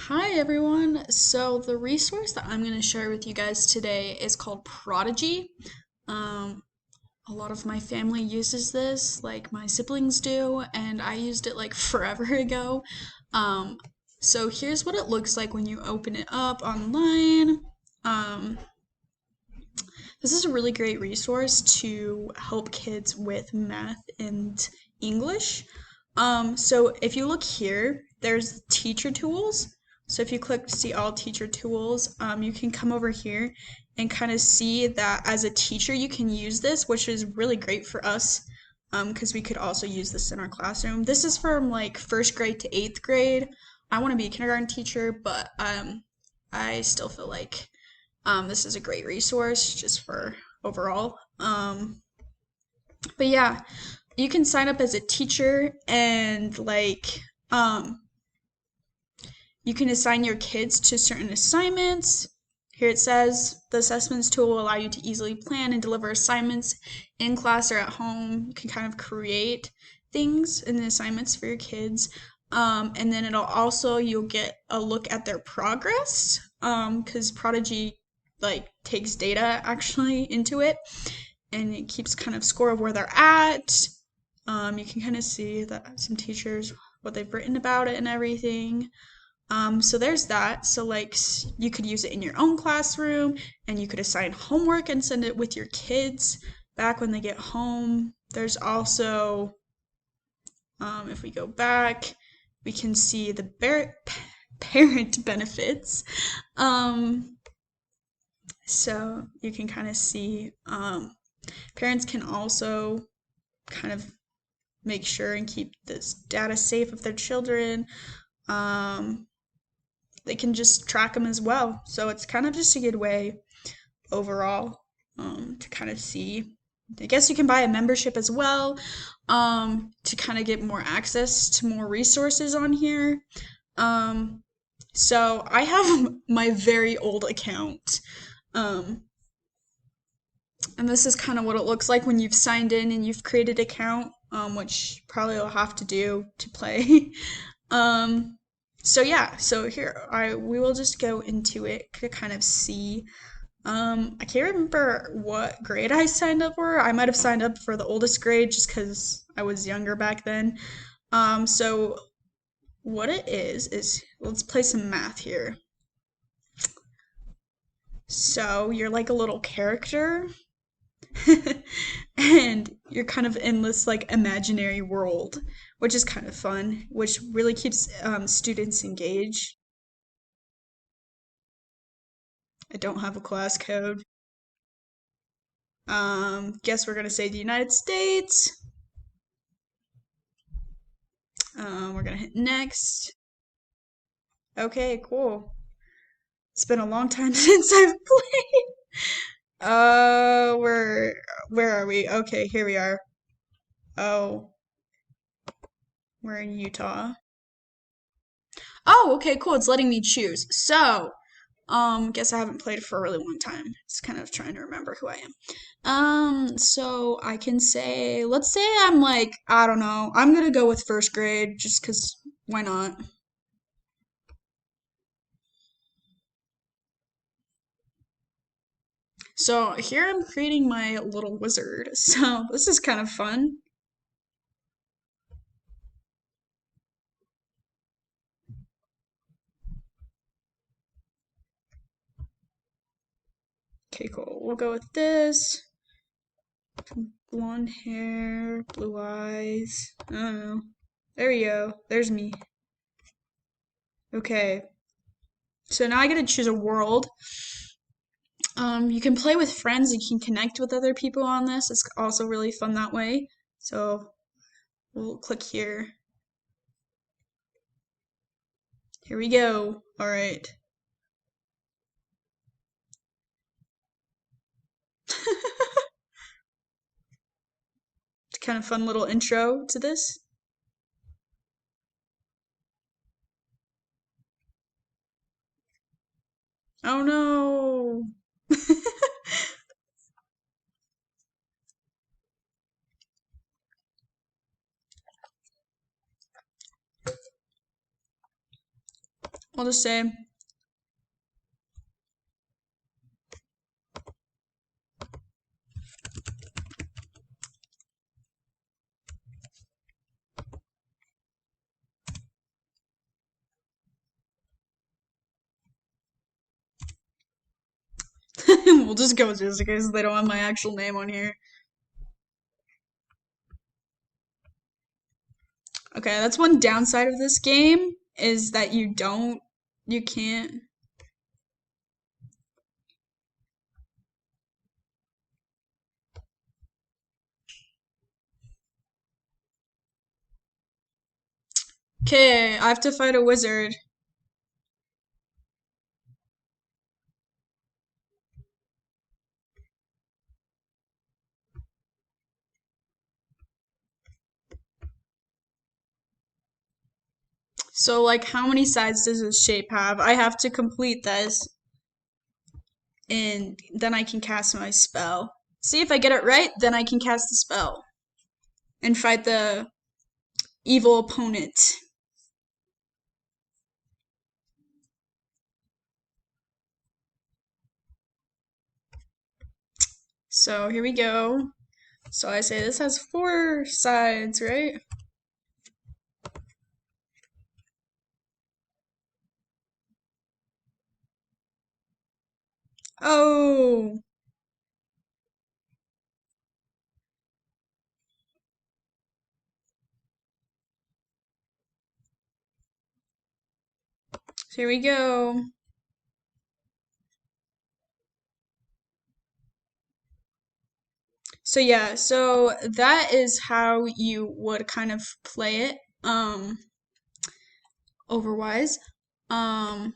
Hi everyone. So the resource that I'm going to share with you guys today is called Prodigy. Um, a lot of my family uses this, like my siblings do, and I used it like forever ago. Um, so here's what it looks like when you open it up online. Um, this is a really great resource to help kids with math and English. So if you look here, there's teacher tools. So if you click see all teacher tools, you can come over here and kind of see that as a teacher you can use this, which is really great for us because we could also use this in our classroom. This is from like first grade to eighth grade. I want to be a kindergarten teacher, but I still feel like this is a great resource just for overall. But yeah, you can sign up as a teacher and you can assign your kids to certain assignments. Here it says the assessments tool will allow you to easily plan and deliver assignments in class or at home. You can kind of create things and assignments for your kids. And then you'll get a look at their progress because Prodigy takes data actually into it and it keeps kind of score of where they're at. You can kind of see that some teachers what they've written about it and everything. So there's that. So you could use it in your own classroom and you could assign homework and send it with your kids back when they get home. There's also, if we go back, we can see the parent benefits. So you can kind of see parents can also kind of make sure and keep this data safe of their children. They can just track them as well. So it's kind of just a good way overall to kind of see. I guess you can buy a membership as well to kind of get more access to more resources on here. So I have my very old account. And this is kind of what it looks like when you've signed in and you've created an account, which probably you'll have to do to play. um, so yeah, so here we will just go into it to kind of see. I can't remember what grade I signed up for. I might have signed up for the oldest grade just because I was younger back then. So what it is let's play some math here. So you're like a little character and you're kind of in this like imaginary world, which is kind of fun, which really keeps students engaged. I don't have a class code. Guess we're gonna say the United States. We're gonna hit next. Okay, cool. It's been a long time since I've played. Uh, where where are we? Okay, here we are. Oh, we're in Utah. Oh, okay, cool. It's letting me choose. So, guess I haven't played it for a really long time. It's kind of trying to remember who I am. So I can say, let's say I'm like, I don't know. I'm gonna go with first grade just 'cause why not? So here I'm creating my little wizard. So this is kind of fun. Okay, cool. We'll go with this. Blonde hair, blue eyes. I don't know. There we go. There's me. Okay. So now I get to choose a world. You can play with friends. You can connect with other people on this. It's also really fun that way. So we'll click here. Here we go. All right. It's kind of fun little intro to this. Oh no. I'll just say, we'll just go with Jessica because they don't have my actual name on here. Okay, that's one downside of this game is that you can't. Okay, I have to fight a wizard. So, like, how many sides does this shape have? I have to complete this, and then I can cast my spell. See, if I get it right, then I can cast the spell and fight the evil opponent. So, here we go. So, I say this has 4 sides, right? Oh, here we go. So yeah, so that is how you would kind of play it, overwise. Um,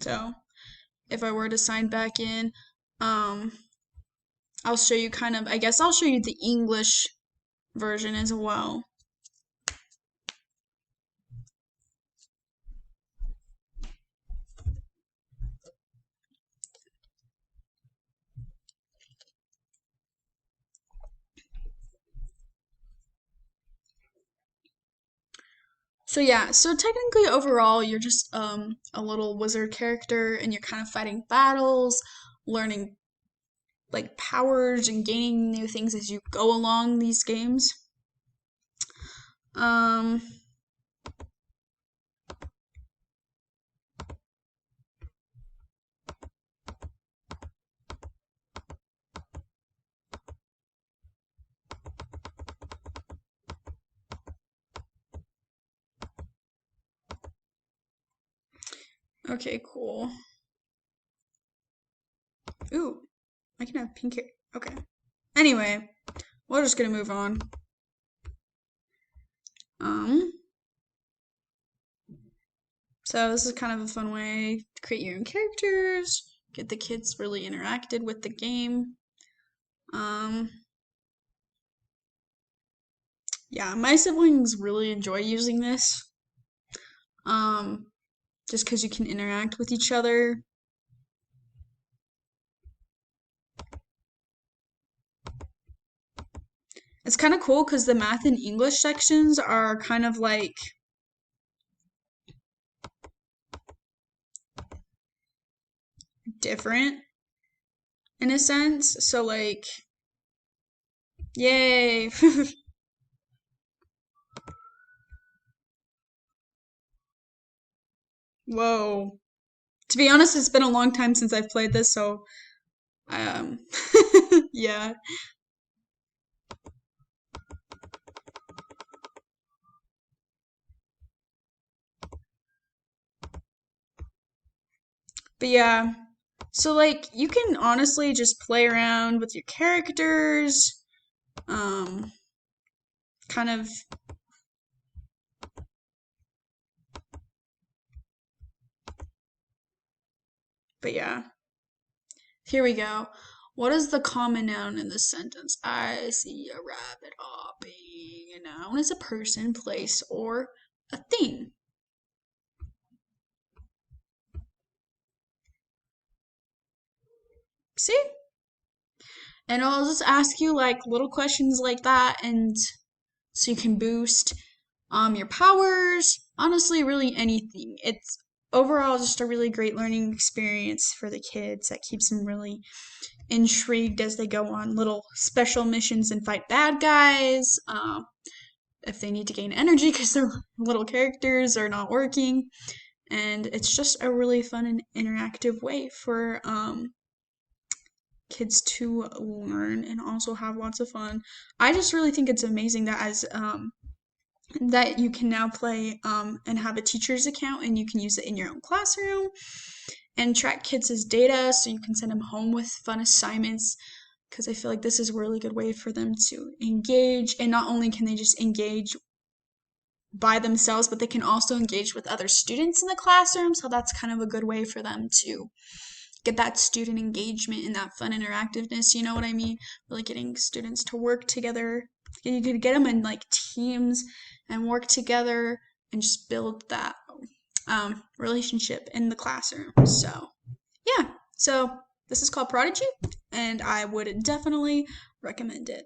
so if I were to sign back in, um, I'll show you kind of, I guess I'll show you the English version as well. So yeah, so technically overall you're just a little wizard character and you're kind of fighting battles, learning like powers and gaining new things as you go along these games. Um okay, cool. Ooh, I can have pink hair. Okay. Anyway, we're just gonna move on. Um so this is kind of a fun way to create your own characters, get the kids really interacted with the game. Um yeah, my siblings really enjoy using this. Um just because you can interact with each other. It's kind of cool because the math and English sections are kind of like different in a sense. So, like, yay! Whoa. To be honest, it's been a long time since I've played this, so, um, yeah. But yeah, so, like, you can honestly just play around with your characters, um, kind of, but yeah. Here we go. What is the common noun in this sentence? I see a rabbit hopping. A noun is a person, place, or a thing. See? And I'll just ask you like little questions like that, and so you can boost your powers. Honestly, really anything. It's overall just a really great learning experience for the kids that keeps them really intrigued as they go on little special missions and fight bad guys. If they need to gain energy because their little characters are not working. And it's just a really fun and interactive way for kids to learn and also have lots of fun. I just really think it's amazing that as that you can now play and have a teacher's account, and you can use it in your own classroom and track kids' data so you can send them home with fun assignments, because I feel like this is a really good way for them to engage. And not only can they just engage by themselves, but they can also engage with other students in the classroom. So that's kind of a good way for them to get that student engagement and that fun interactiveness, you know what I mean? Really getting students to work together. You could get them in like teams and work together and just build that relationship in the classroom. So yeah, so this is called Prodigy, and I would definitely recommend it.